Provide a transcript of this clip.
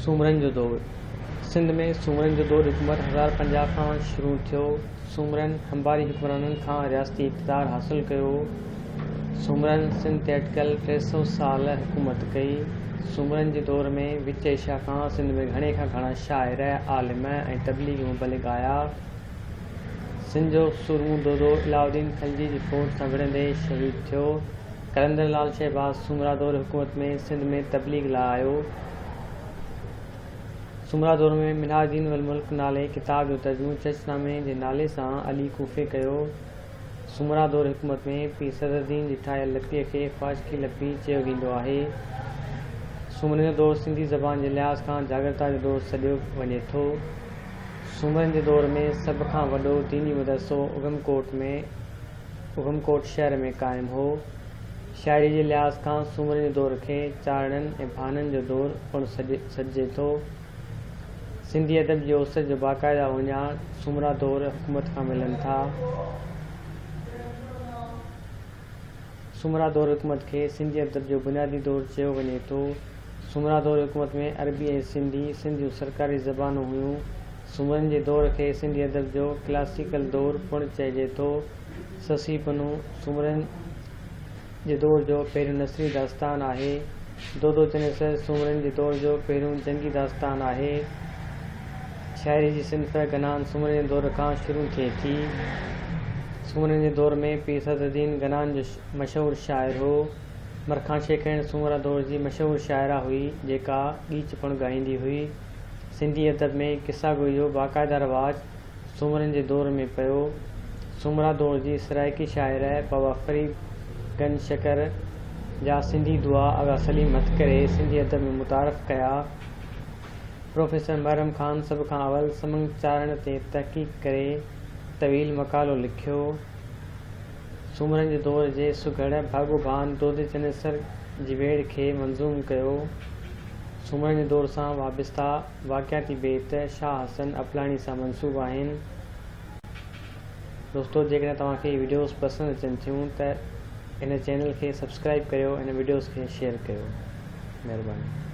सूमरनि जो दौरु। सिंध में सूमरनि जो दौरु हुकूमत 1050 खां शुरू थियो। सूमरनि अंबारी हुक्मराननि खां रियासती इक़्तिदार हासिल कयो। सूमरनि सिंध ते अटकल 300 साल हुकूमत कई। सूमरनि जे दौर में विच एशिया खां सिंध में घणे खां घणा शाइर, आलिम ऐं तबलीग मुबलिग आया। सिंध जो सुरमू दोदो अलाउद्दीन खिलजी जी फ़ौज सां विढ़ंदे शहीद थियो। कलंदर लाल शहबाज़ सूमरा दौर हुकूमत में सिंध में तबलीग लाइ आयो। सूमरा दौर में मिनहाजुद्दीन वल मुल्क नाले किताब जो तर्जुमो चचनामे जे नाले सां अली कूफ़े कयो। सूमरा दौर हुकूमत में पीर सदरुद्दीन जी ठाहियल लिपीअ खे फ़ाशकी लिपि चयो वेंदो आहे। सूमरनि जो दौरु सिंधी ज़बान जे लिहाज़ खां जागरता जो दौरु सॾियो वञे थो। सूमरनि जे दौर में सभ खां वॾो दीनी मदरसो उगमकोट शहर में क़ाइमु हो। शाइरी जे लिहाज़ खां सूमरनि जे दौर खे चारणनि ऐं भाननि जो दौरु पिणु सॾिजे थो। सिंधी अदब जी औसत जो बाक़ाइदा उञाण सूमरा दौर हुकूमत खां मिलनि था। सूमरा दौर हुकूमत खे सिंधी अदब जो बुनियादी दौरु चयो वञे थो। सूमरा दौर हुकूमत में अरबी ऐं सिंधी जूं सरकारी ज़बानूं हुयूं। सूमरनि जे दौर खे सिंधी अदब जो क्लासिकल दौरु पिणु चइजे थो। ससी पन्नू सूमरनि जे दौर जो पहिरियों नसरी दास्तान आहे। दोदो चनेसर सूमरनि जे दौर जो पहिरियों जंगी दास्तान आहे। शाइरी जी सिंफ़ गनान सूमरनि जे दौर खां शुरू थिए थी। सूमरनि जे दौर में पीर सदरुद्दीन गनान जो मशहूरु शाइर हो। मरखां शेखिण सूमरा दौर जी मशहूरु शाइरा हुई जेका गीच पिणु ॻाईंदी हुई। सिंधी अदब में किस्सागोई जो बाक़ाइदा रवाजु सूमरनि जे दौर में पियो। सूमरा दौर जी सराइकी शाइर बाबा फ़रीद गंज शकर जा सिंधी दुआ आगा सलीम हथकरे सिंधी अदब में मुतारफ़ कया। प्रोफेसर महरम ख़ान सभ खां अवल समंग चारण ते तहक़ीक़ करे तवील मक़ालो लिखियो। सूमरनि जे दौर जे सुघड़ भाॻोभान दोदे चनेसर जी वेड़ खे मंज़ूम कयो। सूमरनि जे दौर सां वाबस्ता वाक़ियाती बेत शाह हसन अपलाणी सां मंसूब आहिनि। दोस्तो, जेकॾहिं तव्हांखे वीडियोज़ पसंदि अचनि थियूं त हिन चैनल खे सब्सक्राइब करियो, हिन वीडियोज़ खे शेयर कयो। महिरबानी।